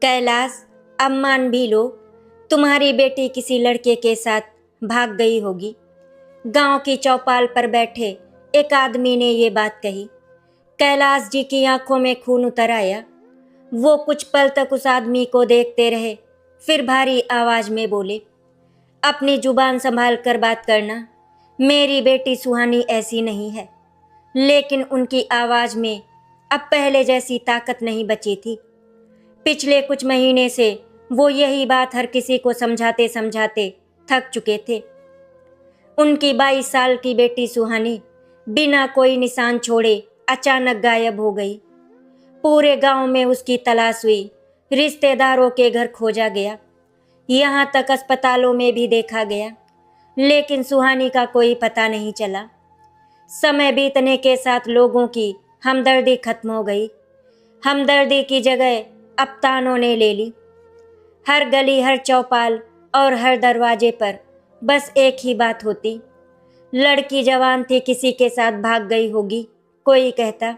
कैलाश, अब मान भी लो, तुम्हारी बेटी किसी लड़के के साथ भाग गई होगी। गांव की चौपाल पर बैठे एक आदमी ने ये बात कही। कैलाश जी की आंखों में खून उतर आया। वो कुछ पल तक उस आदमी को देखते रहे, फिर भारी आवाज में बोले, अपनी जुबान संभाल कर बात करना। मेरी बेटी सुहानी ऐसी नहीं है। लेकिन उनकी आवाज में अब पहले जैसी ताकत नहीं बची थी। पिछले कुछ महीने से वो यही बात हर किसी को समझाते समझाते थक चुके थे। उनकी 22 साल की बेटी सुहानी बिना कोई निशान छोड़े अचानक गायब हो गई। पूरे गांव में उसकी तलाश हुई, रिश्तेदारों के घर खोजा गया, यहाँ तक अस्पतालों में भी देखा गया, लेकिन सुहानी का कोई पता नहीं चला। समय बीतने के साथ लोगों की हमदर्दी खत्म हो गई। हमदर्दी की जगह अब तानों ने ले ली। हर गली, हर चौपाल और हर दरवाजे पर बस एक ही बात होती, लड़की जवान थी, किसी के साथ भाग गई होगी। कोई कहता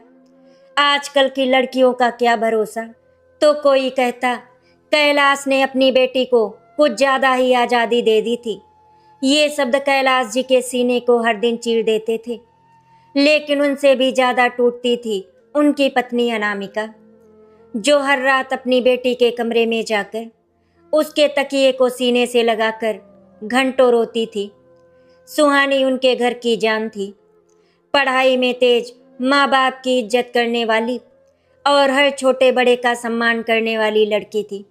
आजकल की लड़कियों का क्या भरोसा, तो कोई कहता कैलाश ने अपनी बेटी को कुछ ज़्यादा ही आज़ादी दे दी थी। ये शब्द कैलाश जी के सीने को हर दिन चीर देते थे। लेकिन उनसे भी ज़्यादा टूटती थी उनकी पत्नी अनामिका, जो हर रात अपनी बेटी के कमरे में जाकर उसके तकिए को सीने से लगाकर घंटों रोती थी। सुहानी उनके घर की जान थी, पढ़ाई में तेज, माँ बाप की इज्जत करने वाली और हर छोटे बड़े का सम्मान करने वाली लड़की थी।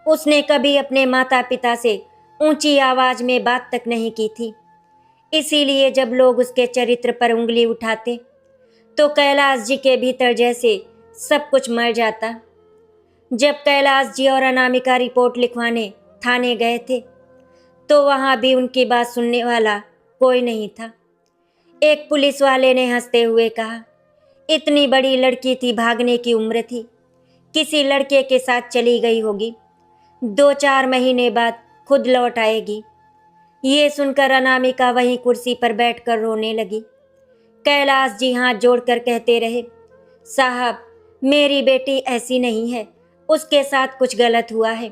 उसने कभी अपने माता पिता से ऊंची आवाज में बात तक नहीं की थी। इसीलिए जब लोग उसके चरित्र पर उंगली उठाते तो कैलाश जी के भीतर जैसे सब कुछ मर जाता। जब कैलाश जी और अनामिका रिपोर्ट लिखवाने थाने गए थे तो वहाँ भी उनकी बात सुनने वाला कोई नहीं था। एक पुलिस वाले ने हंसते हुए कहा, इतनी बड़ी लड़की थी, भागने की उम्र थी, किसी लड़के के साथ चली गई होगी, 2-4 महीने बाद खुद लौट आएगी। ये सुनकर अनामिका वहीं कुर्सी पर बैठकर रोने लगी। कैलाश जी हाथ जोड़कर कहते रहे, साहब, मेरी बेटी ऐसी नहीं है, उसके साथ कुछ गलत हुआ है,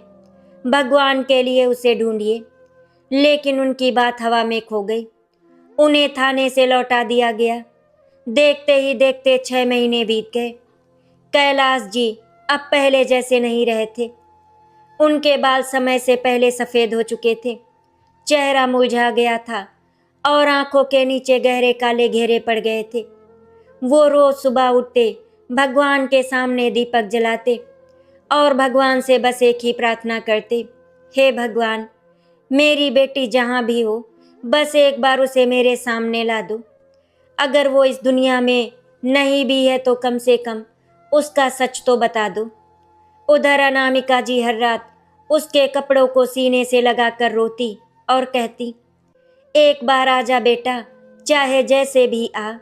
भगवान के लिए उसे ढूंढिए। लेकिन उनकी बात हवा में खो गई। उन्हें थाने से लौटा दिया गया। देखते ही देखते 6 महीने बीत गए। कैलाश जी अब पहले जैसे नहीं रहे थे। उनके बाल समय से पहले सफ़ेद हो चुके थे, चेहरा मुरझा गया था और आंखों के नीचे गहरे काले घेरे पड़ गए थे। वो रोज सुबह उठते, भगवान के सामने दीपक जलाते और भगवान से बस एक ही प्रार्थना करते, हे भगवान, मेरी बेटी जहाँ भी हो, बस एक बार उसे मेरे सामने ला दो। अगर वो इस दुनिया में नहीं भी है तो कम से कम उसका सच तो बता दो। उधर अनामिका जी हर रात उसके कपड़ों को सीने से लगाकर रोती और कहती, एक बार आजा बेटा, चाहे जैसे भी आ,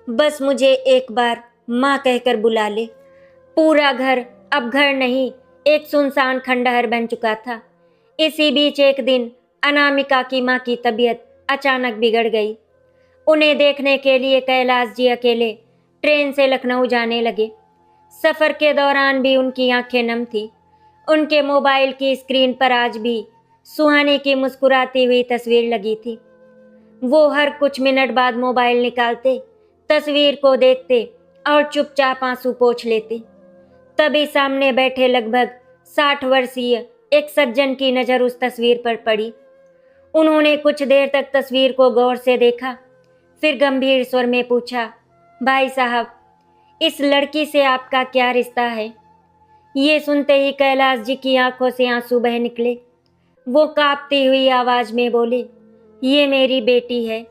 बस मुझे एक बार माँ कहकर बुला ले। पूरा घर अब घर नहीं, एक सुनसान खंडहर बन चुका था। इसी बीच एक दिन अनामिका की माँ की तबीयत अचानक बिगड़ गई। उन्हें देखने के लिए कैलाश जी अकेले ट्रेन से लखनऊ जाने लगे। सफ़र के दौरान भी उनकी आंखें नम थी। उनके मोबाइल की स्क्रीन पर आज भी सुहानी की मुस्कुराती हुई तस्वीर लगी थी। वो हर कुछ मिनट बाद मोबाइल निकालते, तस्वीर को देखते और चुपचाप आंसू पोंछ लेते। तभी सामने बैठे लगभग 60 वर्षीय एक सज्जन की नज़र उस तस्वीर पर पड़ी। उन्होंने कुछ देर तक तस्वीर को गौर से देखा, फिर गंभीर स्वर में पूछा, भाई साहब, इस लड़की से आपका क्या रिश्ता है? ये सुनते ही कैलाश जी की आंखों से आंसू बह निकले। वो कांपती हुई आवाज में बोले, ये मेरी बेटी है,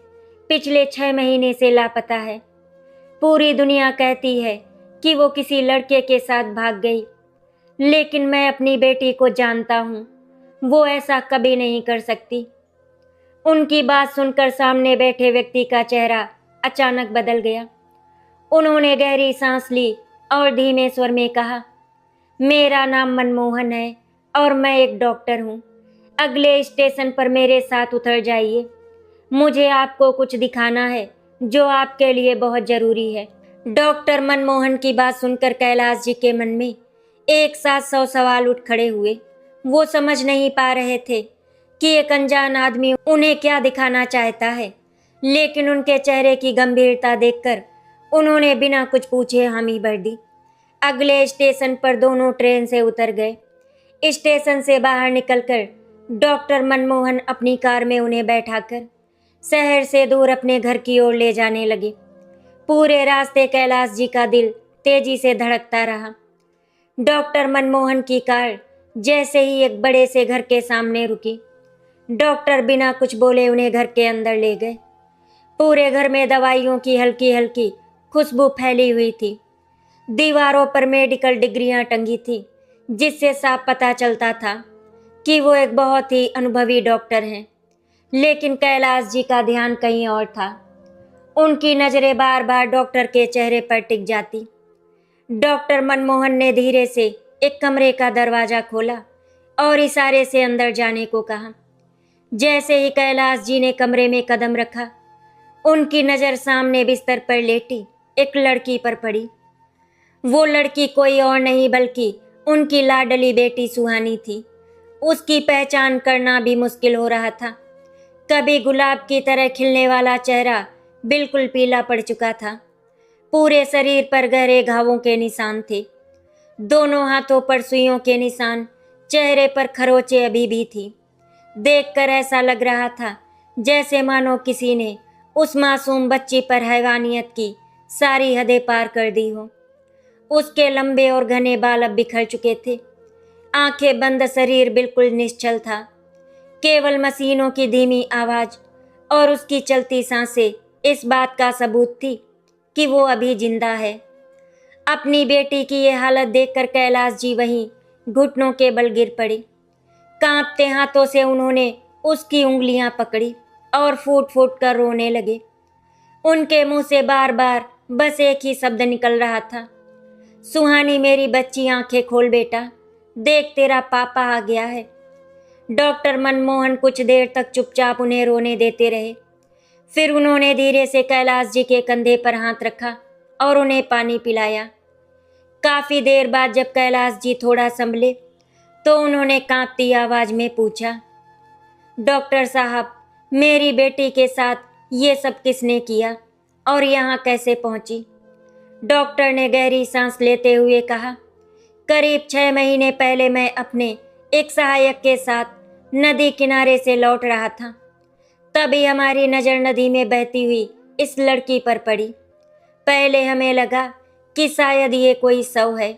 पिछले 6 महीने से लापता है। पूरी दुनिया कहती है कि वो किसी लड़के के साथ भाग गई, लेकिन मैं अपनी बेटी को जानता हूँ, वो ऐसा कभी नहीं कर सकती। उनकी बात सुनकर सामने बैठे व्यक्ति का चेहरा अचानक बदल गया। उन्होंने गहरी सांस ली और धीमे स्वर में कहा, मेरा नाम मनमोहन है और मैं एक डॉक्टर हूँ। अगले स्टेशन पर मेरे साथ उतर जाइए। मुझे आपको कुछ दिखाना है जो आपके लिए बहुत ज़रूरी है। डॉक्टर मनमोहन की बात सुनकर कैलाश जी के मन में एक साथ 100 सवाल उठ खड़े हुए। वो समझ नहीं पा रहे थे कि एक अनजान आदमी उन्हें क्या दिखाना चाहता है, लेकिन उनके चेहरे की गंभीरता देखकर उन्होंने बिना कुछ पूछे हामी भर दी। अगले स्टेशन पर दोनों ट्रेन से उतर गए। स्टेशन से बाहर निकलकर डॉक्टर मनमोहन अपनी कार में उन्हें बैठाकर शहर से दूर अपने घर की ओर ले जाने लगे। पूरे रास्ते कैलाश जी का दिल तेजी से धड़कता रहा। डॉक्टर मनमोहन की कार जैसे ही एक बड़े से घर के सामने रुकी, डॉक्टर बिना कुछ बोले उन्हें घर के अंदर ले गए। पूरे घर में दवाइयों की हल्की हल्की खुशबू फैली हुई थी। दीवारों पर मेडिकल डिग्रियां टंगी थी, जिससे साफ पता चलता था कि वो एक बहुत ही अनुभवी डॉक्टर हैं। लेकिन कैलाश जी का ध्यान कहीं और था। उनकी नजरें बार बार डॉक्टर के चेहरे पर टिक जाती। डॉक्टर मनमोहन ने धीरे से एक कमरे का दरवाजा खोला और इशारे से अंदर जाने को कहा। जैसे ही कैलाश जी ने कमरे में कदम रखा, उनकी नज़र सामने बिस्तर पर लेटी एक लड़की पर पड़ी। वो लड़की कोई और नहीं बल्कि उनकी लाडली बेटी सुहानी थी। उसकी पहचान करना भी मुश्किल हो रहा था। कभी गुलाब की तरह खिलने वाला चेहरा बिल्कुल पीला पड़ चुका था। पूरे शरीर पर गहरे घावों के निशान थे। दोनों हाथों पर सुइयों के निशान, चेहरे पर खरोंचे अभी भी थी। देखकर ऐसा लग रहा था जैसे मानो किसी ने उस मासूम बच्ची पर हैवानियत की सारी हदें पार कर दी हो। उसके लंबे और घने बाल अब बिखर चुके थे। आंखें बंद, शरीर बिल्कुल निश्चल था। केवल मशीनों की धीमी आवाज और उसकी चलती सांसें इस बात का सबूत थी कि वो अभी जिंदा है। अपनी बेटी की ये हालत देखकर कैलाश जी वहीं घुटनों के बल गिर पड़े। कांपते हाथों से उन्होंने उसकी उंगलियां पकड़ी और फूट फूट कर रोने लगे। उनके मुंह से बार बार बस एक ही शब्द निकल रहा था, सुहानी मेरी बच्ची, आंखें खोल बेटा, देख तेरा पापा आ गया है। डॉक्टर मनमोहन कुछ देर तक चुपचाप उन्हें रोने देते रहे। फिर उन्होंने धीरे से कैलाश जी के कंधे पर हाथ रखा और उन्हें पानी पिलाया। काफी देर बाद जब कैलाश जी थोड़ा संभले तो उन्होंने कांपती आवाज में पूछा, डॉक्टर साहब, मेरी बेटी के साथ ये सब किसने किया और यहाँ कैसे पहुंची? डॉक्टर ने गहरी सांस लेते हुए कहा, करीब 6 महीने पहले मैं अपने एक सहायक के साथ नदी किनारे से लौट रहा था। तभी हमारी नज़र नदी में बहती हुई इस लड़की पर पड़ी। पहले हमें लगा कि शायद ये कोई शव है,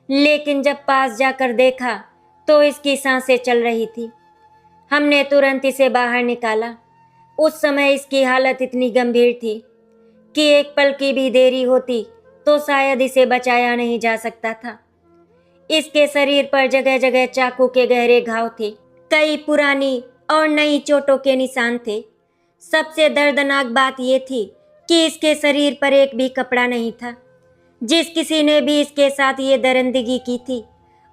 लेकिन जब पास जाकर देखा तो इसकी सांसें चल रही थी। हमने तुरंत इसे बाहर निकाला। उस समय इसकी हालत इतनी गंभीर थी कि एक पल की भी देरी होती तो शायद इसे बचाया नहीं जा सकता था। इसके शरीर पर जगह जगह चाकू के गहरे घाव थे। कई पुरानी और नई चोटों के निशान थे। सबसे दर्दनाक बात यह थी कि इसके शरीर पर एक भी कपड़ा नहीं था। जिस किसी ने भी इसके साथ ये दरिंदगी की थी,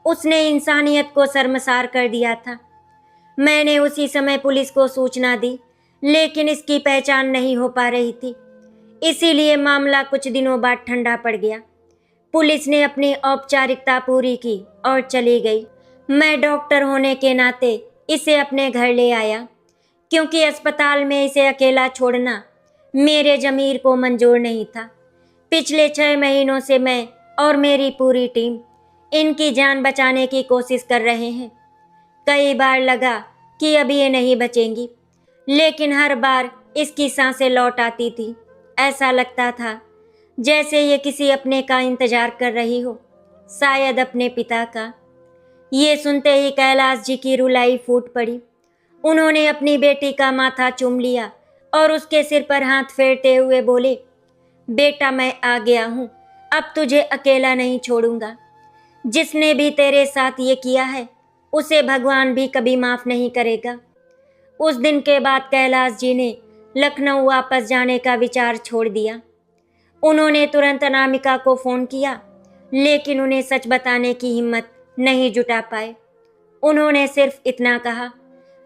उसने इंसानियत को शर्मसार कर दिया था। मैंने उसी समय पुलिस को सूचना दी, लेकिन इसकी पहचान नहीं हो पा रही थी। इसीलिए मामला कुछ दिनों बाद ठंडा पड़ गया। पुलिस ने अपनी औपचारिकता पूरी की और चली गई। मैं डॉक्टर होने के नाते इसे अपने घर ले आया, क्योंकि अस्पताल में इसे अकेला छोड़ना मेरे ज़मीर को मंजूर नहीं था। पिछले 6 महीनों से मैं और मेरी पूरी टीम इनकी जान बचाने की कोशिश कर रहे हैं। कई बार लगा कि अब ये नहीं बचेंगी, लेकिन हर बार इसकी सांसें लौट आती थी। ऐसा लगता था जैसे ये किसी अपने का इंतजार कर रही हो, शायद अपने पिता का। ये सुनते ही कैलाश जी की रुलाई फूट पड़ी। उन्होंने अपनी बेटी का माथा चूम लिया और उसके सिर पर हाथ फेरते हुए बोले, बेटा मैं आ गया हूँ, अब तुझे अकेला नहीं छोड़ूंगा। जिसने भी तेरे साथ ये किया है उसे भगवान भी कभी माफ़ नहीं करेगा। उस दिन के बाद कैलाश जी ने लखनऊ वापस जाने का विचार छोड़ दिया। उन्होंने तुरंत अनामिका को फ़ोन किया, लेकिन उन्हें सच बताने की हिम्मत नहीं जुटा पाए। उन्होंने सिर्फ इतना कहा,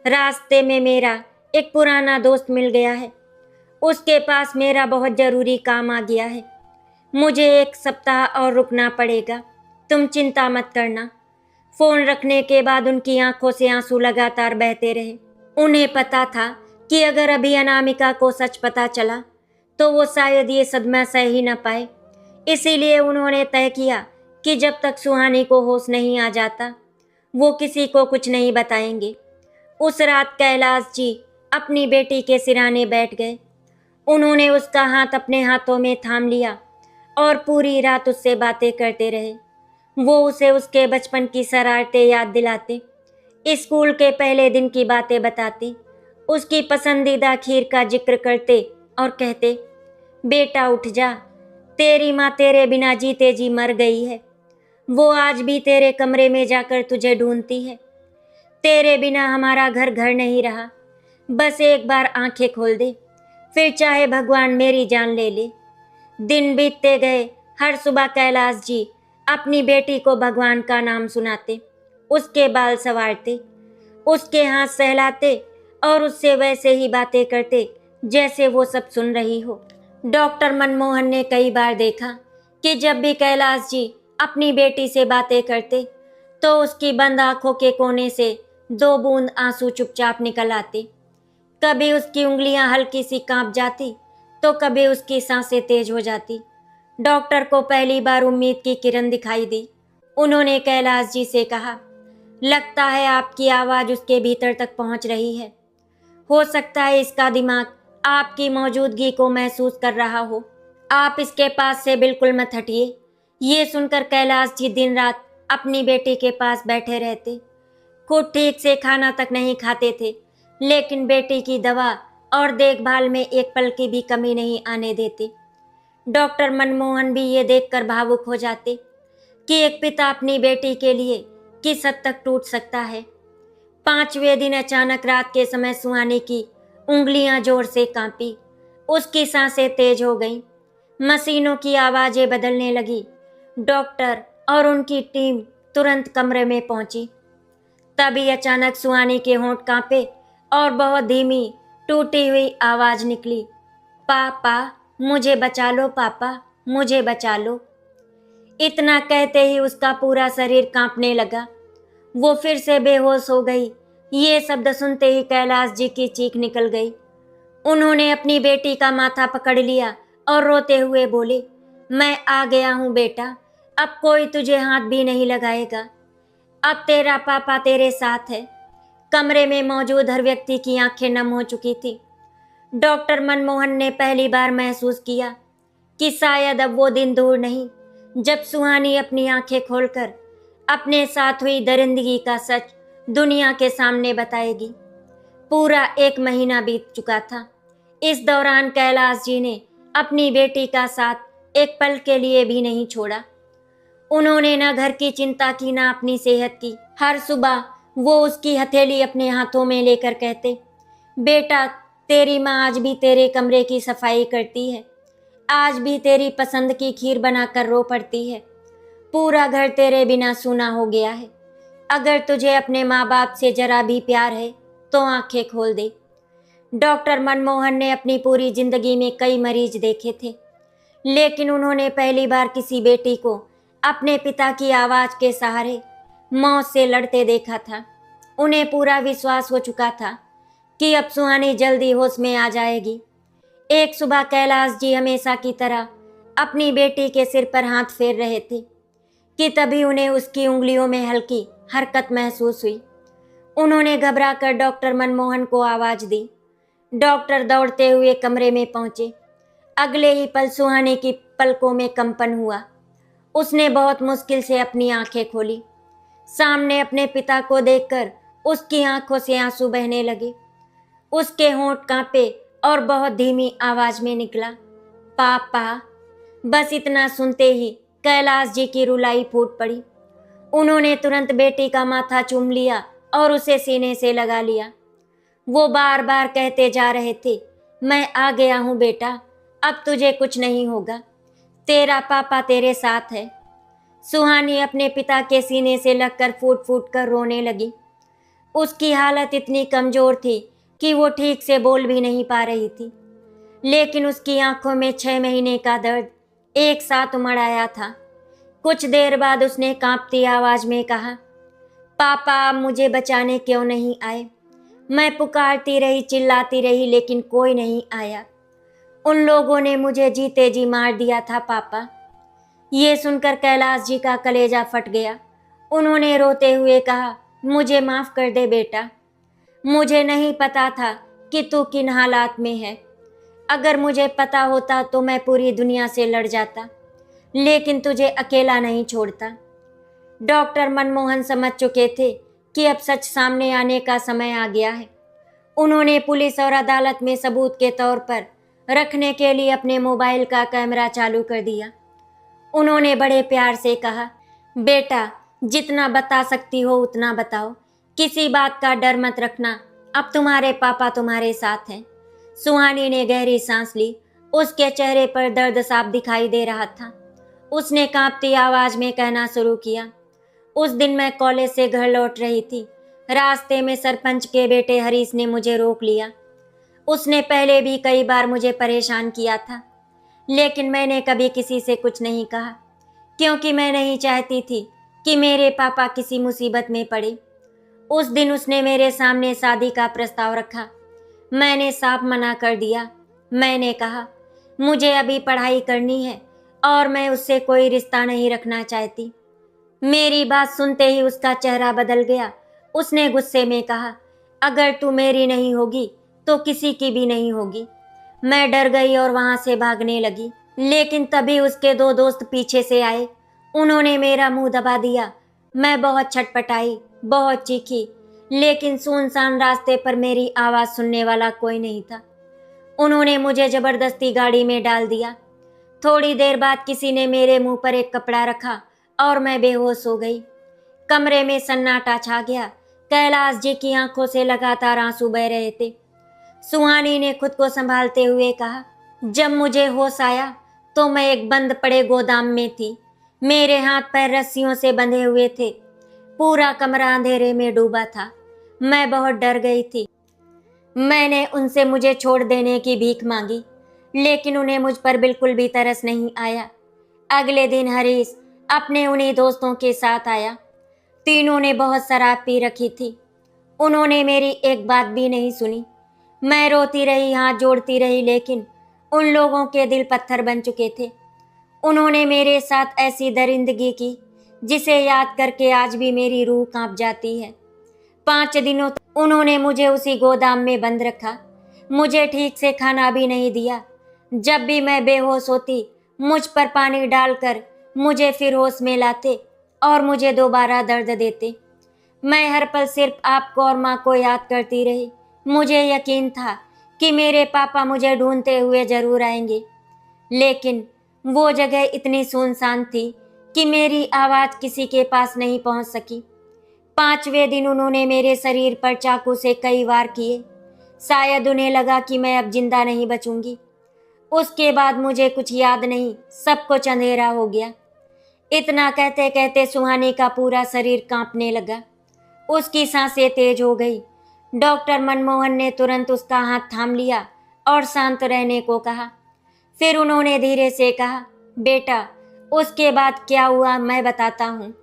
रास्ते में मेरा एक पुराना दोस्त मिल गया है, उसके पास मेरा बहुत ज़रूरी काम आ गया है, मुझे 1 सप्ताह और रुकना पड़ेगा। तुम चिंता मत करना। फोन रखने के बाद उनकी आंखों से आंसू लगातार बहते रहे। उन्हें पता था कि अगर अभी अनामिका को सच पता चला तो वो शायद ये सदमा सह ही न पाए। इसीलिए उन्होंने तय किया कि जब तक सुहानी को होश नहीं आ जाता वो किसी को कुछ नहीं बताएंगे। उस रात कैलाश जी अपनी बेटी के सिराने बैठ गए। उन्होंने उसका हाथ अपने हाथों में थाम लिया और पूरी रात उससे बातें करते रहे। वो उसे उसके बचपन की शरारतें याद दिलाते, स्कूल के पहले दिन की बातें बताते, उसकी पसंदीदा खीर का जिक्र करते और कहते, बेटा उठ जा, तेरी माँ तेरे बिना जीते जी मर गई है। वो आज भी तेरे कमरे में जाकर तुझे ढूंढती है। तेरे बिना हमारा घर घर नहीं रहा। बस एक बार आंखें खोल दे, फिर चाहे भगवान मेरी जान ले ले। दिन बीतते गए। हर सुबह कैलाश जी अपनी बेटी को भगवान का नाम सुनाते, उसके बाल संवारते, उसके हाथ सहलाते और उससे वैसे ही बातें करते जैसे वो सब सुन रही हो। डॉक्टर मनमोहन ने कई बार देखा कि जब भी कैलाश जी अपनी बेटी से बातें करते तो उसकी बंद आंखों के कोने से 2 बूंद आंसू चुपचाप निकल आते। कभी उसकी उंगलियां हल्की सी कांप जाती तो कभी उसकी सांसें तेज हो जाती। डॉक्टर को पहली बार उम्मीद की किरण दिखाई दी। उन्होंने कैलाश जी से कहा, लगता है आपकी आवाज़ उसके भीतर तक पहुंच रही है। हो सकता है इसका दिमाग आपकी मौजूदगी को महसूस कर रहा हो। आप इसके पास से बिल्कुल मत हटिए। ये सुनकर कैलाश जी दिन रात अपनी बेटी के पास बैठे रहते। खुद ठीक से खाना तक नहीं खाते थे, लेकिन बेटी की दवा और देखभाल में एक पल की भी कमी नहीं आने देते। डॉक्टर मनमोहन भी ये देखकर भावुक हो जाते कि एक पिता अपनी बेटी के लिए किस हद तक टूट सकता है। 5वें दिन अचानक रात के समय सुहानी की उंगलियां जोर से कांपी, उसकी सांसें तेज हो गईं, मशीनों की आवाजें बदलने लगी। डॉक्टर और उनकी टीम तुरंत कमरे में पहुंची। तभी अचानक सुहानी के होंठ कांपे और बहुत धीमी टूटी हुई आवाज निकली, पापा मुझे बचा लो, पापा मुझे बचा लो। इतना कहते ही उसका पूरा शरीर कांपने लगा। वो फिर से बेहोश हो गई। ये शब्द सुनते ही कैलाश जी की चीख निकल गई। उन्होंने अपनी बेटी का माथा पकड़ लिया और रोते हुए बोले, मैं आ गया हूँ बेटा, अब कोई तुझे हाथ भी नहीं लगाएगा। अब तेरा पापा तेरे साथ है। कमरे में मौजूद हर व्यक्ति की आंखें नम हो चुकी थी। डॉक्टर मनमोहन ने पहली बार महसूस किया कि शायद अब वो दिन दूर नहीं जब सुहानी अपनी आंखें खोलकर अपने साथ हुई दरिंदगी का सच दुनिया के सामने बताएगी। पूरा 1 महीना बीत चुका था। इस दौरान कैलाश जी ने अपनी बेटी का साथ एक पल के लिए भी नहीं छोड़ा। उन्होंने न घर की चिंता की, न अपनी सेहत की। हर सुबह वो उसकी हथेली अपने हाथों में लेकर कहते, बेटा तेरी माँ आज भी तेरे कमरे की सफाई करती है, आज भी तेरी पसंद की खीर बनाकर रो पड़ती है। पूरा घर तेरे बिना सूना हो गया है। अगर तुझे अपने माँ बाप से जरा भी प्यार है तो आंखें खोल दे। डॉक्टर मनमोहन ने अपनी पूरी जिंदगी में कई मरीज देखे थे, लेकिन उन्होंने पहली बार किसी बेटी को अपने पिता की आवाज़ के सहारे मौत से लड़ते देखा था। उन्हें पूरा विश्वास हो चुका था कि अब सुहानी जल्दी होश में आ जाएगी। एक सुबह कैलाश जी हमेशा की तरह अपनी बेटी के सिर पर हाथ फेर रहे थे कि तभी उन्हें उसकी उंगलियों में हल्की हरकत महसूस हुई। उन्होंने घबराकर डॉक्टर मनमोहन को आवाज़ दी। डॉक्टर दौड़ते हुए कमरे में पहुंचे। अगले ही पल सुहानी की पलकों में कंपन हुआ। उसने बहुत मुश्किल से अपनी आंखें खोली। सामने अपने पिता को देखकर उसकी आंखों से आंसू बहने लगे। उसके होंठ कांपे और बहुत धीमी आवाज में निकला, पापा। बस इतना सुनते ही कैलाश जी की रुलाई फूट पड़ी। उन्होंने तुरंत बेटी का माथा चूम लिया और उसे सीने से लगा लिया। वो बार बार कहते जा रहे थे, मैं आ गया हूँ बेटा, अब तुझे कुछ नहीं होगा, तेरा पापा तेरे साथ है। सुहानी अपने पिता के सीने से लगकर फूट फूट कर रोने लगी। उसकी हालत इतनी कमजोर थी कि वो ठीक से बोल भी नहीं पा रही थी, लेकिन उसकी आंखों में 6 महीने का दर्द एक साथ उमड़ आया था। कुछ देर बाद उसने कांपती आवाज में कहा, पापा आप मुझे बचाने क्यों नहीं आए? मैं पुकारती रही, चिल्लाती रही, लेकिन कोई नहीं आया। उन लोगों ने मुझे जीते जी मार दिया था पापा। ये सुनकर कैलाश जी का कलेजा फट गया। उन्होंने रोते हुए कहा, मुझे माफ कर दे बेटा, मुझे नहीं पता था कि तू किन हालात में है। अगर मुझे पता होता तो मैं पूरी दुनिया से लड़ जाता, लेकिन तुझे अकेला नहीं छोड़ता। डॉक्टर मनमोहन समझ चुके थे कि अब सच सामने आने का समय आ गया है। उन्होंने पुलिस और अदालत में सबूत के तौर पर रखने के लिए अपने मोबाइल का कैमरा चालू कर दिया। उन्होंने बड़े प्यार से कहा, बेटा जितना बता सकती हो उतना बताओ, किसी बात का डर मत रखना, अब तुम्हारे पापा तुम्हारे साथ हैं। सुहानी ने गहरी सांस ली। उसके चेहरे पर दर्द साफ दिखाई दे रहा था। उसने कांपती आवाज में कहना शुरू किया, उस दिन मैं कॉलेज से घर लौट रही थी। रास्ते में सरपंच के बेटे हरीश ने मुझे रोक लिया। उसने पहले भी कई बार मुझे परेशान किया था, लेकिन मैंने कभी किसी से कुछ नहीं कहा, क्योंकि मैं नहीं चाहती थी कि मेरे पापा किसी मुसीबत में पड़े। उस दिन उसने मेरे सामने शादी का प्रस्ताव रखा। मैंने साफ मना कर दिया। मैंने कहा, मुझे अभी पढ़ाई करनी है और मैं उससे कोई रिश्ता नहीं रखना चाहती। मेरी बात सुनते ही उसका चेहरा बदल गया। उसने गुस्से में कहा, अगर तू मेरी नहीं होगी तो किसी की भी नहीं होगी। मैं डर गई और वहां से भागने लगी, लेकिन तभी उसके दो दोस्त पीछे से आए। उन्होंने मेरा मुंह दबा दिया। मैं बहुत छटपटाई, बहुत चीखी, लेकिन सुनसान रास्ते पर मेरी आवाज सुनने वाला कोई नहीं था। उन्होंने मुझे जबरदस्ती गाड़ी में डाल दिया। थोड़ी देर बाद किसी ने मेरे मुंह पर एक कपड़ा रखा और मैं बेहोश हो गई। कमरे में सन्नाटा छा गया। कैलाश जी की आंखों से लगातार आंसू बह रहे थे। सुहानी ने खुद को संभालते हुए कहा, जब मुझे होश आया तो मैं एक बंद पड़े गोदाम में थी। मेरे हाथ पैर रस्सियों से बंधे हुए थे। पूरा कमरा अंधेरे में डूबा था। मैं बहुत डर गई थी। मैंने उनसे मुझे छोड़ देने की भीख मांगी, लेकिन उन्हें मुझ पर बिल्कुल भी तरस नहीं आया। अगले दिन हरीश अपने उन्हीं दोस्तों के साथ आया। तीनों ने बहुत शराब पी रखी थी। उन्होंने मेरी एक बात भी नहीं सुनी। मैं रोती रही, हाथ जोड़ती रही, लेकिन उन लोगों के दिल पत्थर बन चुके थे। उन्होंने मेरे साथ ऐसी दरिंदगी की जिसे याद करके आज भी मेरी रूह कांप जाती है। 5 दिनों तक उन्होंने मुझे उसी गोदाम में बंद रखा। मुझे ठीक से खाना भी नहीं दिया। जब भी मैं बेहोश होती, मुझ पर पानी डालकर मुझे फिर होश में लाते और मुझे दोबारा दर्द देते। मैं हर पल सिर्फ आपको और माँ को याद करती रही। मुझे यकीन था कि मेरे पापा मुझे ढूंढते हुए जरूर आएंगे, लेकिन वो जगह इतनी सुनसान थी कि मेरी आवाज किसी के पास नहीं पहुंच सकी। 5वें दिन उन्होंने मेरे शरीर पर चाकू से कई वार किए। शायद उन्हें लगा कि मैं अब जिंदा नहीं बचूंगी। उसके बाद मुझे कुछ याद नहीं, सब कुछ अंधेरा हो गया। इतना कहते कहते सुहानी का पूरा शरीर कांपने लगा। उसकी सांसें तेज हो गई। डॉक्टर मनमोहन ने तुरंत उसका हाथ थाम लिया और शांत रहने को कहा। फिर उन्होंने धीरे से कहा, बेटा उसके बाद क्या हुआ मैं बताता हूँ।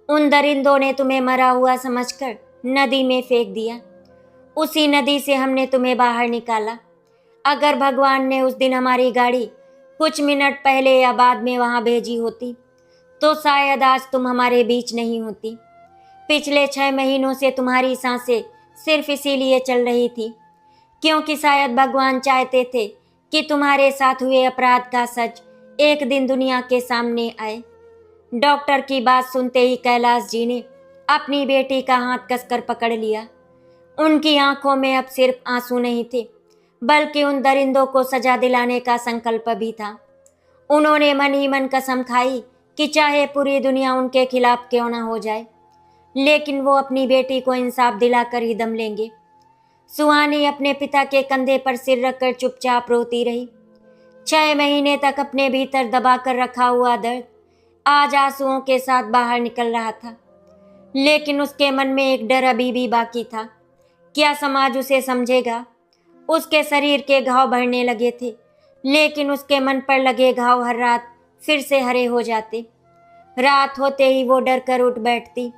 उन दरिंदों ने तुम्हें मरा हुआ समझकर नदी में फेंक दिया। उसी नदी से हमने तुम्हें बाहर निकाला। अगर भगवान ने उस दिन हमारी गाड़ी कुछ मिनट पहले या बाद में वहां भेजी होती तो शायद आज तुम हमारे बीच नहीं होती। पिछले 6 महीनों से तुम्हारी सांसें सिर्फ इसीलिए चल रही थी क्योंकि शायद भगवान चाहते थे कि तुम्हारे साथ हुए अपराध का सच एक दिन दुनिया के सामने आए। डॉक्टर की बात सुनते ही कैलाश जी ने अपनी बेटी का हाथ कसकर पकड़ लिया। उनकी आंखों में अब सिर्फ आंसू नहीं थे, बल्कि उन दरिंदों को सजा दिलाने का संकल्प भी था। उन्होंने मन ही मन कसम खाई कि चाहे पूरी दुनिया उनके खिलाफ क्यों न हो जाए, लेकिन वो अपनी बेटी को इंसाफ दिलाकर ही दम लेंगे। सुहानी अपने पिता के कंधे पर सिर रखकर चुपचाप रोती रही। 6 महीने तक अपने भीतर दबा कर रखा हुआ दर्द आज आंसुओं के साथ बाहर निकल रहा था, लेकिन उसके मन में एक डर अभी भी बाकी था। क्या समाज उसे समझेगा? उसके शरीर के घाव भरने लगे थे, लेकिन उसके मन पर लगे घाव हर रात फिर से हरे हो जाते। रात होते ही वो डर कर उठ बैठती,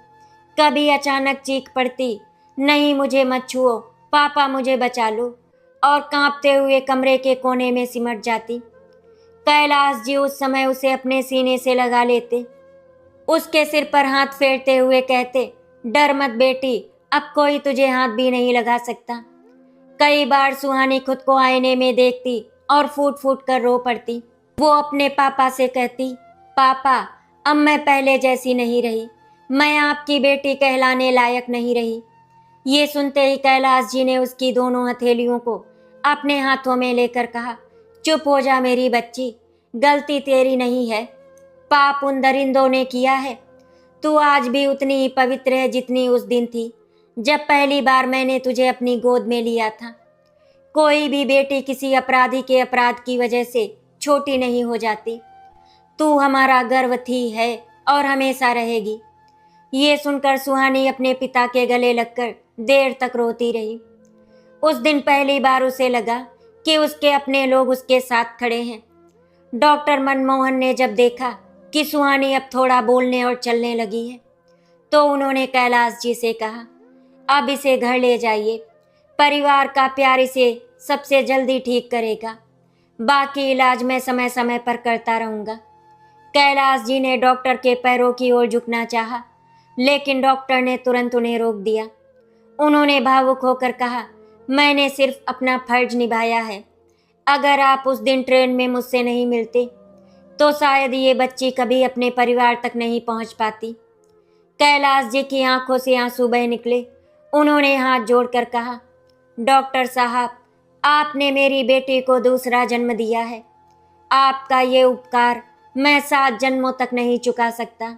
कभी अचानक चीख पड़ती, नहीं मुझे मत छुओ, पापा मुझे बचा लो, और कांपते हुए कमरे के कोने में सिमट जाती। कैलाश जी उस समय उसे अपने सीने से लगा लेते, उसके सिर पर हाथ फेरते हुए कहते, डर मत बेटी, अब कोई तुझे हाथ भी नहीं लगा सकता। कई बार सुहानी खुद को आईने में देखती और फूट फूट कर रो पड़ती। वो अपने पापा से कहती, पापा अब मैं पहले जैसी नहीं रही, मैं आपकी बेटी कहलाने लायक नहीं रही। ये सुनते ही कैलाश जी ने उसकी दोनों हथेलियों को अपने हाथों में लेकर कहा, चुप हो जा मेरी बच्ची, गलती तेरी नहीं है, पाप उन दरिंदों ने किया है। तू आज भी उतनी ही पवित्र है जितनी उस दिन थी जब पहली बार मैंने तुझे अपनी गोद में लिया था। कोई भी बेटी किसी अपराधी के अपराध की वजह से छोटी नहीं हो जाती। तू हमारा गर्व थी है और हमेशा रहेगी। ये सुनकर सुहानी अपने पिता के गले लगकर देर तक रोती रही। उस दिन पहली बार उसे लगा कि उसके अपने लोग उसके साथ खड़े हैं। डॉक्टर मनमोहन ने जब देखा कि सुहानी अब थोड़ा बोलने और चलने लगी है, तो उन्होंने कैलाश जी से कहा, अब इसे घर ले जाइए, परिवार का प्यार इसे सबसे जल्दी ठीक करेगा, बाकी इलाज मैं समय समय पर करता रहूंगा। कैलाश जी ने डॉक्टर के पैरों की ओर झुकना चाहा, लेकिन डॉक्टर ने तुरंत उन्हें रोक दिया। उन्होंने भावुक होकर कहा, मैंने सिर्फ अपना फर्ज निभाया है। अगर आप उस दिन ट्रेन में मुझसे नहीं मिलते तो शायद ये बच्ची कभी अपने परिवार तक नहीं पहुंच पाती। कैलाश जी की आंखों से आंसू बह निकले। उन्होंने हाथ जोड़कर कहा, डॉक्टर साहब, आपने मेरी बेटी को दूसरा जन्म दिया है। आपका ये उपकार मैं 7 जन्मों तक नहीं चुका सकता।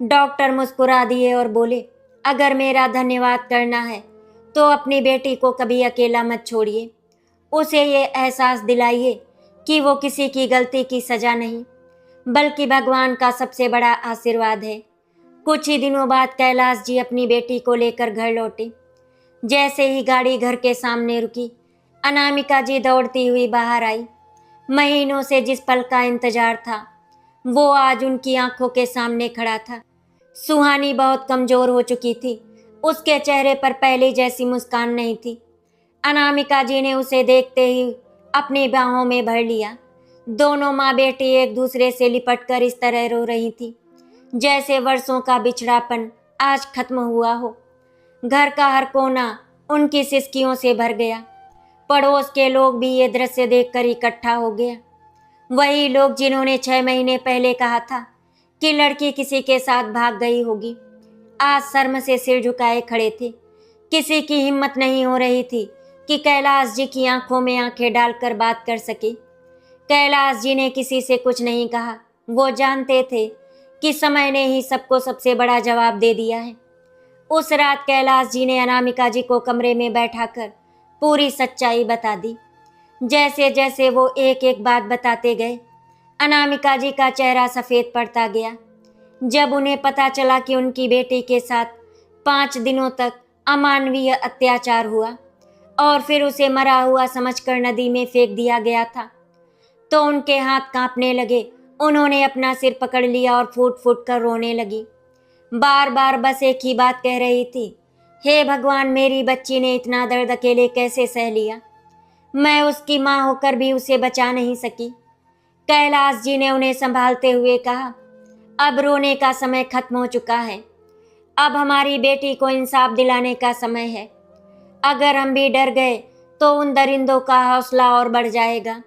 डॉक्टर मुस्कुरा दिए और बोले, अगर मेरा धन्यवाद करना है तो अपनी बेटी को कभी अकेला मत छोड़िए। उसे ये एहसास दिलाइए कि वो किसी की गलती की सजा नहीं, बल्कि भगवान का सबसे बड़ा आशीर्वाद है। कुछ ही दिनों बाद कैलाश जी अपनी बेटी को लेकर घर लौटे। जैसे ही गाड़ी घर के सामने रुकी, अनामिका जी दौड़ती हुई बाहर आई। महीनों से जिस पल का इंतजार था वो आज उनकी आंखों के सामने खड़ा था। सुहानी बहुत कमजोर हो चुकी थी, उसके चेहरे पर पहले जैसी मुस्कान नहीं थी। अनामिका जी ने उसे देखते ही अपनी बाहों में भर लिया। दोनों माँ बेटी एक दूसरे से लिपटकर इस तरह रो रही थी जैसे वर्षों का बिछड़ापन आज खत्म हुआ हो। घर का हर कोना उनकी सिसकियों से भर गया। पड़ोस के लोग भी ये दृश्य देखकर इकट्ठा हो गया। वही लोग जिन्होंने 6 महीने पहले कहा था कि लड़की किसी के साथ भाग गई होगी, आज शर्म से सिर झुकाए खड़े थे। किसी की हिम्मत नहीं हो रही थी कि कैलाश जी की आंखों में आंखें डालकर बात कर सके। कैलाश जी ने किसी से कुछ नहीं कहा। वो जानते थे कि समय ने ही सबको सबसे बड़ा जवाब दे दिया है। उस रात कैलाश जी ने अनामिका जी को कमरे में बैठाकर पूरी सच्चाई बता दी। जैसे जैसे वो एक एक बात बताते गए, अनामिका जी का चेहरा सफ़ेद पड़ता गया। जब उन्हें पता चला कि उनकी बेटी के साथ 5 दिनों तक अमानवीय अत्याचार हुआ और फिर उसे मरा हुआ समझकर नदी में फेंक दिया गया था, तो उनके हाथ कांपने लगे। उन्होंने अपना सिर पकड़ लिया और फूट फूट कर रोने लगी। बार बार बस एक ही बात कह रही थी, हे भगवान, मेरी बच्ची ने इतना दर्द अकेले कैसे सह लिया। मैं उसकी माँ होकर भी उसे बचा नहीं सकी। कैलाश जी ने उन्हें संभालते हुए कहा, अब रोने का समय खत्म हो चुका है। अब हमारी बेटी को इंसाफ दिलाने का समय है। अगर हम भी डर गए तो उन दरिंदों का हौसला और बढ़ जाएगा।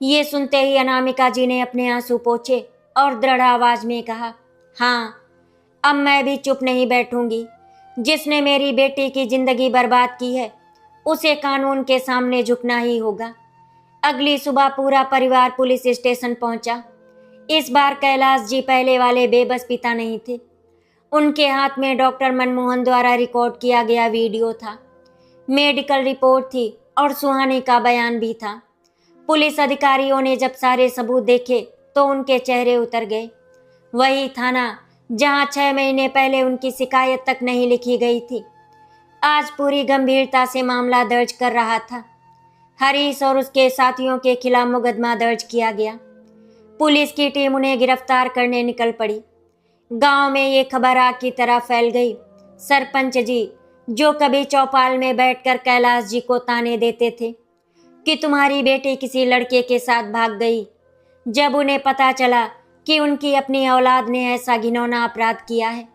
ये सुनते ही अनामिका जी ने अपने आंसू पोंछे और दृढ़ आवाज में कहा, हाँ, अब मैं भी चुप नहीं बैठूंगी। जिसने मेरी बेटी की जिंदगी बर्बाद की है उसे कानून के सामने झुकना ही होगा। अगली सुबह पूरा परिवार पुलिस स्टेशन पहुंचा। इस बार कैलाश जी पहले वाले बेबस पिता नहीं थे। उनके हाथ में डॉक्टर मनमोहन द्वारा रिकॉर्ड किया गया वीडियो था, मेडिकल रिपोर्ट थी और सुहानी का बयान भी था। पुलिस अधिकारियों ने जब सारे सबूत देखे तो उनके चेहरे उतर गए। वही थाना जहां 6 महीने पहले उनकी शिकायत तक नहीं लिखी गई थी, आज पूरी गंभीरता से मामला दर्ज कर रहा था। हरीश और उसके साथियों के खिलाफ मुकदमा दर्ज किया गया। पुलिस की टीम उन्हें गिरफ्तार करने निकल पड़ी। गांव में ये खबर आग की तरह फैल गई। सरपंच जी, जो कभी चौपाल में बैठकर कैलाश जी को ताने देते थे कि तुम्हारी बेटी किसी लड़के के साथ भाग गई, जब उन्हें पता चला कि उनकी अपनी औलाद ने ऐसा घिनौना अपराध किया है,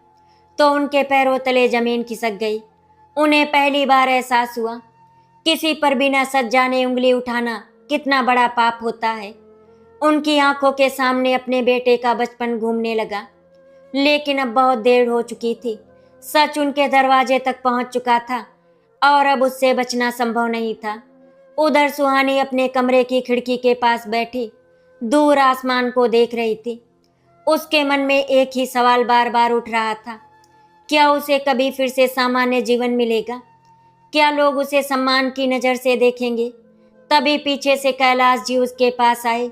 तो उनके पैरों तले जमीन खिसक गई। उन्हें पहली बार एहसास हुआ किसी पर बिना सच जाने उंगली उठाना कितना बड़ा पाप होता है। उनकी आंखों के सामने अपने बेटे का बचपन घूमने लगा, लेकिन अब बहुत देर हो चुकी थी। सच उनके दरवाजे तक पहुंच चुका था और अब उससे बचना संभव नहीं था। उधर सुहानी अपने कमरे की खिड़की के पास बैठी दूर आसमान को देख रही थी। उसके मन में एक ही सवाल बार बार उठ रहा था, क्या उसे कभी फिर से सामान्य जीवन मिलेगा? क्या लोग उसे सम्मान की नज़र से देखेंगे? तभी पीछे से कैलाश जी उसके पास आए,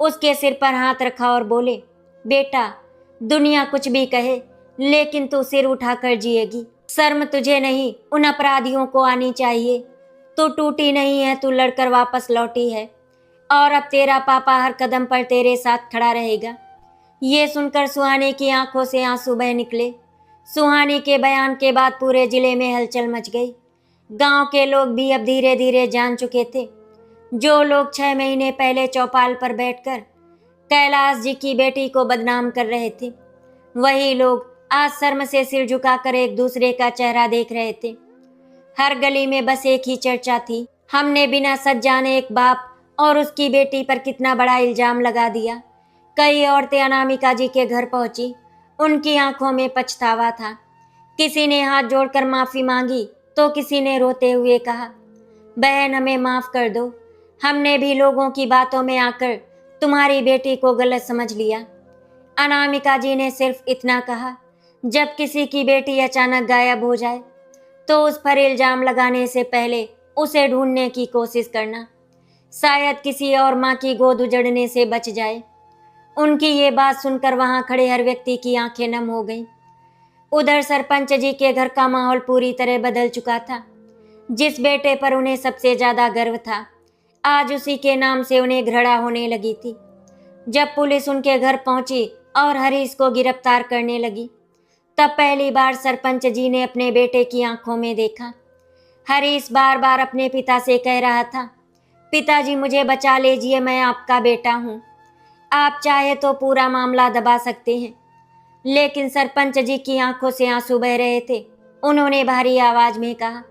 उसके सिर पर हाथ रखा और बोले, बेटा, दुनिया कुछ भी कहे लेकिन तू सिर उठाकर जिएगी। शर्म तुझे नहीं, उन अपराधियों को आनी चाहिए। तू टूटी नहीं है, तू लड़कर वापस लौटी है और अब तेरा पापा हर कदम पर तेरे साथ खड़ा रहेगा। ये सुनकर सुहानी की आंखों से आंसू बह निकले। सुहानी के बयान के बाद पूरे जिले में हलचल मच गई। गांव के लोग भी अब धीरे धीरे जान चुके थे। जो लोग 6 महीने पहले चौपाल पर बैठकर कैलाश जी की बेटी को बदनाम कर रहे थे, वही लोग आज शर्म से सिर झुकाकर एक दूसरे का चेहरा देख रहे थे। हर गली में बस एक ही चर्चा थी, हमने बिना सच जाने एक बाप और उसकी बेटी पर कितना बड़ा इल्जाम लगा दिया। कई औरतें अनामिका जी के घर पहुंची, उनकी आंखों में पछतावा था। किसी ने हाथ जोड़कर माफी मांगी तो किसी ने रोते हुए कहा, बहन हमें माफ कर दो, हमने भी लोगों की बातों में आकर तुम्हारी बेटी को गलत समझ लिया। अनामिका जी ने सिर्फ इतना कहा, जब किसी की बेटी अचानक गायब हो जाए तो उस पर इल्जाम लगाने से पहले उसे ढूंढने की कोशिश करना, शायद किसी और माँ की गोद उजड़ने से बच जाए। उनकी ये बात सुनकर वहां खड़े हर व्यक्ति की आंखें नम हो गईं। उधर सरपंच जी के घर का माहौल पूरी तरह बदल चुका था। जिस बेटे पर उन्हें सबसे ज्यादा गर्व था, आज उसी के नाम से उन्हें घृणा होने लगी थी। जब पुलिस उनके घर पहुंची और हरीश को गिरफ्तार करने लगी, तब पहली बार सरपंच जी ने अपने बेटे की आंखों में देखा। हरीश बार बार अपने पिता से कह रहा था, पिताजी मुझे बचा लीजिए, मैं आपका बेटा हूँ, आप चाहे तो पूरा मामला दबा सकते हैं। लेकिन सरपंच जी की आंखों से आंसू बह रहे थे। उन्होंने भारी आवाज में कहा,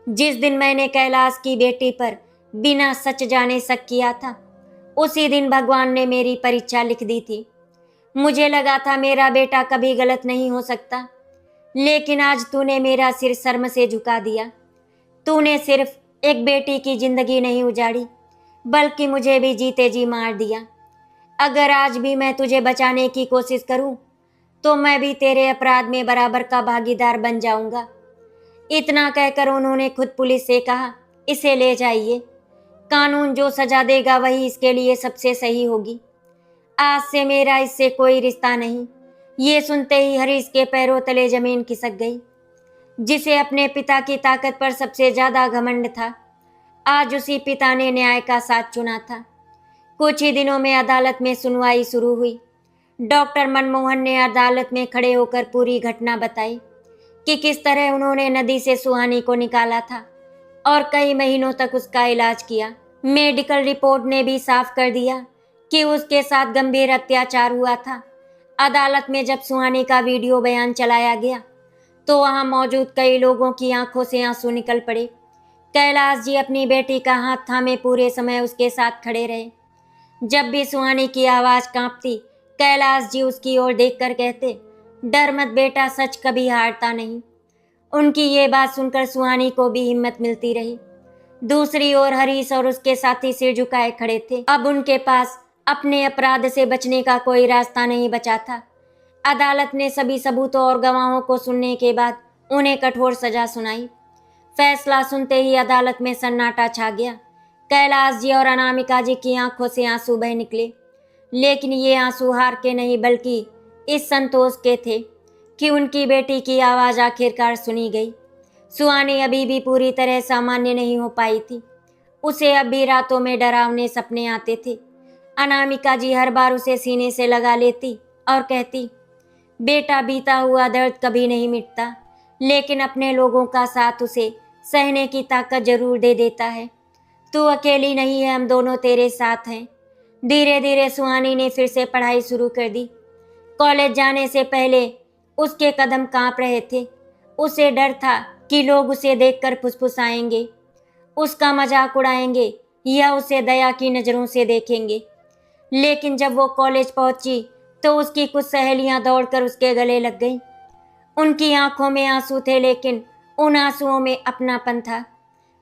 जिस दिन मैंने कैलाश की बेटी पर बिना सच जाने शक किया था, उसी दिन भगवान ने मेरी परीक्षा लिख दी थी। मुझे लगा था मेरा बेटा कभी गलत नहीं हो सकता, लेकिन आज तूने मेरा सिर शर्म से झुका दिया। तूने सिर्फ एक बेटी की जिंदगी नहीं उजाड़ी, बल्कि मुझे भी जीते जी मार दिया। अगर आज भी मैं तुझे बचाने की कोशिश करूं, तो मैं भी तेरे अपराध में बराबर का भागीदार बन जाऊंगा। इतना कहकर उन्होंने खुद पुलिस से कहा, इसे ले जाइए, कानून जो सजा देगा वही इसके लिए सबसे सही होगी। आज से मेरा इससे कोई रिश्ता नहीं। ये सुनते ही हरीश के पैरों तले जमीन खिसक गई। जिसे अपने पिता की ताकत पर सबसे ज्यादा घमंड था, आज उसी पिता ने न्याय का साथ चुना था। कुछ ही दिनों में अदालत में सुनवाई शुरू हुई। डॉक्टर मनमोहन ने अदालत में खड़े होकर पूरी घटना बताई कि किस तरह उन्होंने नदी से सुहानी को निकाला था और कई महीनों तक उसका इलाज किया। मेडिकल रिपोर्ट ने भी साफ कर दिया कि उसके साथ गंभीर अत्याचार हुआ था। अदालत में जब सुहानी का वीडियो बयान चलाया गया, तो वहां मौजूद कई लोगों की आंखों से आंसू निकल पड़े। कैलाश जी अपनी बेटी का हाथ थामे पूरे समय उसके साथ खड़े रहे। जब भी सुहानी की आवाज कांपती, कैलाश जी उसकी ओर देखकर कहते, डर मत बेटा, सच कभी हारता नहीं। उनकी ये बात सुनकर सुहानी को भी हिम्मत मिलती रही। दूसरी ओर हरीश और उसके साथी सिर झुकाए खड़े थे। अब उनके पास अपने अपराध से बचने का कोई रास्ता नहीं बचा था। अदालत ने सभी सबूतों और गवाहों को सुनने के बाद उन्हें कठोर सजा सुनाई। फैसला सुनते ही अदालत में सन्नाटा छा गया। कैलाश जी और अनामिका जी की आंखों से आंसू बह निकले, लेकिन ये आंसू हार के नहीं बल्कि इस संतोष के थे कि उनकी बेटी की आवाज़ आखिरकार सुनी गई। सुहानी अभी भी पूरी तरह सामान्य नहीं हो पाई थी। उसे अब भी रातों में डरावने सपने आते थे। अनामिका जी हर बार उसे सीने से लगा लेती और कहती, बेटा बीता हुआ दर्द कभी नहीं मिटता, लेकिन अपने लोगों का साथ उसे सहने की ताकत जरूर दे देता है। तू अकेली नहीं है, हम दोनों तेरे साथ हैं। धीरे धीरे सुहानी ने फिर से पढ़ाई शुरू कर दी। कॉलेज जाने से पहले उसके कदम कांप रहे थे। उसे डर था कि लोग उसे देखकर फुसफुसाएंगे, उसका मजाक उड़ाएंगे या उसे दया की नज़रों से देखेंगे। लेकिन जब वो कॉलेज पहुंची तो उसकी कुछ सहेलियां दौड़कर उसके गले लग गईं। उनकी आंखों में आंसू थे, लेकिन उन आंसुओं में अपनापन था।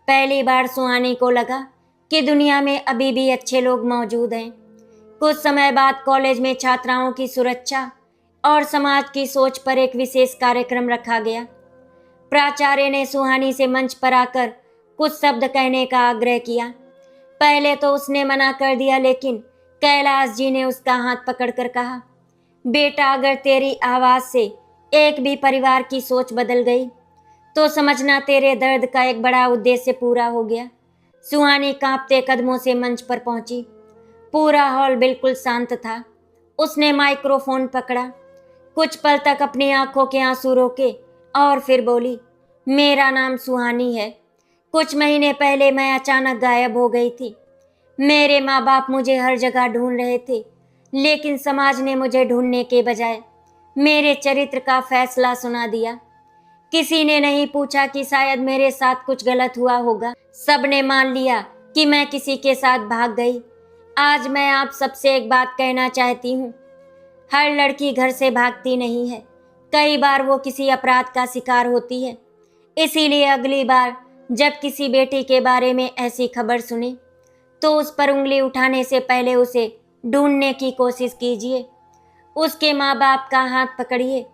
पहली बार सुहानी को लगा कि दुनिया में अभी भी अच्छे लोग मौजूद हैं। कुछ समय बाद कॉलेज में छात्राओं की सुरक्षा और समाज की सोच पर एक विशेष कार्यक्रम रखा गया। प्राचार्य ने सुहानी से मंच पर आकर कुछ शब्द कहने का आग्रह किया। पहले तो उसने मना कर दिया, लेकिन कैलाश जी ने उसका हाथ पकड़कर कहा, बेटा, अगर तेरी आवाज़ से एक भी परिवार की सोच बदल गई तो समझना तेरे दर्द का एक बड़ा उद्देश्य पूरा हो गया। सुहानी कांपते कदमों से मंच पर पहुंची। पूरा हॉल बिल्कुल शांत था। उसने माइक्रोफोन पकड़ा, कुछ पल तक अपनी आंखों के आंसू रोके और फिर बोली, मेरा नाम सुहानी है। कुछ महीने पहले मैं अचानक गायब हो गई थी। मेरे माँ बाप मुझे हर जगह ढूंढ रहे थे, लेकिन समाज ने मुझे ढूंढने के बजाय मेरे चरित्र का फैसला सुना दिया। किसी ने नहीं पूछा कि शायद मेरे साथ कुछ गलत हुआ होगा। सबने मान लिया कि मैं किसी के साथ भाग गई। आज मैं आप सबसे एक बात कहना चाहती हूँ। हर लड़की घर से भागती नहीं है, कई बार वो किसी अपराध का शिकार होती है। इसीलिए अगली बार जब किसी बेटी के बारे में ऐसी खबर सुने तो उस पर उंगली उठाने से पहले उसे ढूंढने की कोशिश कीजिए। उसके माँ बाप का हाथ पकड़िए,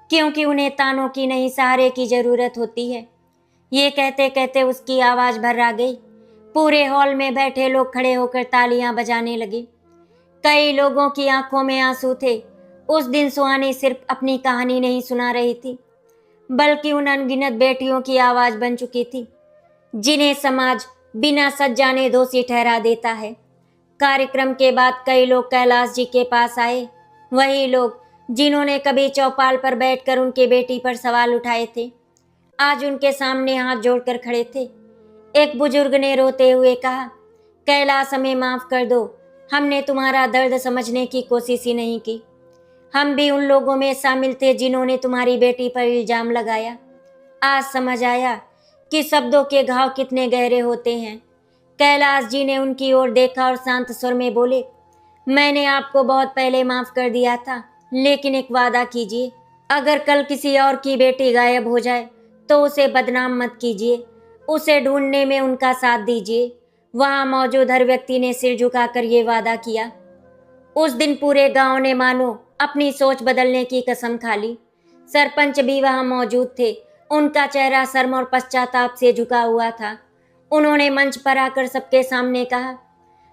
क्योंकि उन्हें तानों की नहीं, सहारे की जरूरत होती है। ये कहते कहते उसकी आवाज़ भर्रा गई। पूरे हॉल में बैठे लोग खड़े होकर तालियां बजाने लगे। कई लोगों की आंखों में आंसू थे। उस दिन सुहानी सिर्फ अपनी कहानी नहीं सुना रही थी, बल्कि उन अनगिनत बेटियों की आवाज़ बन चुकी थी, जिन्हें समाज बिना सच जाने दोषी ठहरा देता है। कार्यक्रम के बाद कई लोग कैलाश जी के पास आए, वही लोग जिन्होंने कभी चौपाल पर बैठकर उनकी बेटी पर सवाल उठाए थे, आज उनके सामने हाथ जोड़कर खड़े थे। एक बुजुर्ग ने रोते हुए कहा, कैलाश, हमें माफ़ कर दो, हमने तुम्हारा दर्द समझने की कोशिश ही नहीं की। हम भी उन लोगों में शामिल थे जिन्होंने तुम्हारी बेटी पर इल्ज़ाम लगाया। आज समझ आया कि शब्दों के घाव कितने गहरे होते हैं। कैलाश जी ने उनकी ओर देखा और शांत स्वर में बोले, मैंने आपको बहुत पहले माफ़ कर दिया था, लेकिन एक वादा कीजिए, अगर कल किसी और की बेटी गायब हो जाए तो उसे बदनाम मत कीजिए। उसे ढूंढने में उनका साथ दीजिए। वहाँ मौजूद हर व्यक्ति ने सिर झुकाकर ये वादा किया। उस दिन पूरे गांव ने मानो अपनी सोच बदलने की कसम खा ली। सरपंच भी वहाँ मौजूद थे। उनका चेहरा शर्म और पश्चाताप से झुका हुआ था। उन्होंने मंच पर आकर सबके सामने कहा,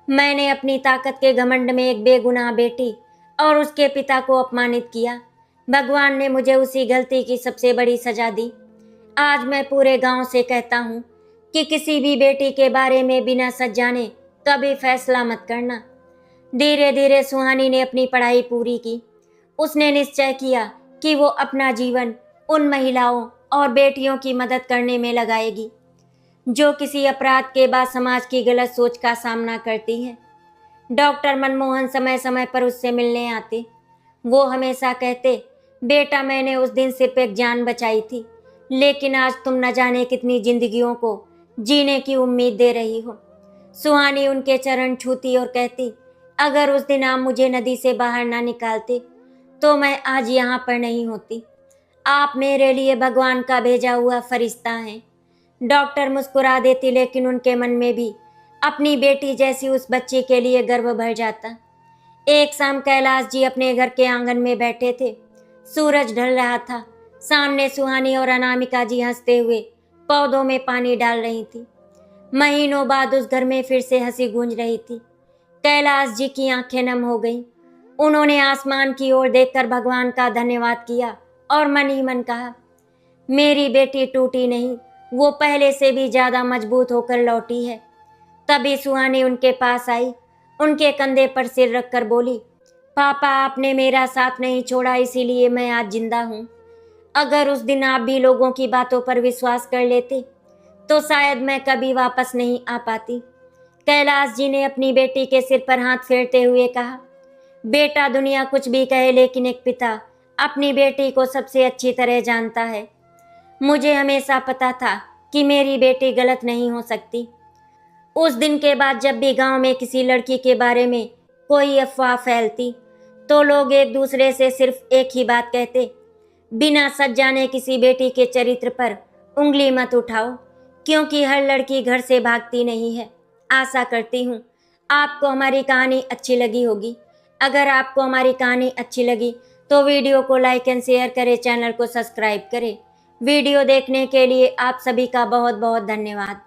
मैंने अपनी ताकत के घमंड में एक बेगुनाह बेटी और उसके पिता को अपमानित किया। भगवान ने मुझे उसी गलती की सबसे बड़ी सजा दी। आज मैं पूरे गांव से कहता हूँ कि किसी भी बेटी के बारे में बिना सच जाने कभी फैसला मत करना। धीरे धीरे सुहानी ने अपनी पढ़ाई पूरी की। उसने निश्चय किया कि वो अपना जीवन उन महिलाओं और बेटियों की मदद करने में लगाएगी जो किसी अपराध के बाद समाज की गलत सोच का सामना करती हैं। डॉक्टर मनमोहन समय समय पर उससे मिलने आते। वो हमेशा कहते, बेटा, मैंने उस दिन सिर्फ एक जान बचाई थी, लेकिन आज तुम न जाने कितनी जिंदगियों को जीने की उम्मीद दे रही हो। सुहानी उनके चरण छूती और कहती, अगर उस दिन आप मुझे नदी से बाहर ना निकालते तो मैं आज यहाँ पर नहीं होती। आप मेरे लिए भगवान का भेजा हुआ फरिश्ता हैं। डॉक्टर मुस्कुरा देती, लेकिन उनके मन में भी अपनी बेटी जैसी उस बच्ची के लिए गर्व भर जाता। एक शाम कैलाश जी अपने घर के आंगन में बैठे थे। सूरज ढल रहा था। सामने सुहानी और अनामिका जी हंसते हुए पौधों में पानी डाल रही थी। महीनों बाद उस घर में फिर से हंसी गूंज रही थी। कैलाश जी की आंखें नम हो गईं। उन्होंने आसमान की ओर देखकर भगवान का धन्यवाद किया और मन ही मन कहा, मेरी बेटी टूटी नहीं, वो पहले से भी ज़्यादा मजबूत होकर लौटी है। तभी सुहानी उनके पास आई, उनके कंधे पर सिर रखकर बोली, पापा आपने मेरा साथ नहीं छोड़ा, इसीलिए मैं आज जिंदा हूँ। अगर उस दिन आप भी लोगों की बातों पर विश्वास कर लेते तो शायद मैं कभी वापस नहीं आ पाती। कैलाश जी ने अपनी बेटी के सिर पर हाथ फेरते हुए कहा, बेटा दुनिया कुछ भी कहे लेकिन एक पिता अपनी बेटी को सबसे अच्छी तरह जानता है। मुझे हमेशा पता था कि मेरी बेटी गलत नहीं हो सकती। उस दिन के बाद जब भी गांव में किसी लड़की के बारे में कोई अफवाह फैलती तो लोग एक दूसरे से सिर्फ एक ही बात कहते, बिना सच जाने किसी बेटी के चरित्र पर उंगली मत उठाओ, क्योंकि हर लड़की घर से भागती नहीं है। आशा करती हूँ आपको हमारी कहानी अच्छी लगी होगी। अगर आपको हमारी कहानी अच्छी लगी तो वीडियो को लाइक एंड शेयर करें, चैनल को सब्सक्राइब करें। वीडियो देखने के लिए आप सभी का बहुत बहुत धन्यवाद।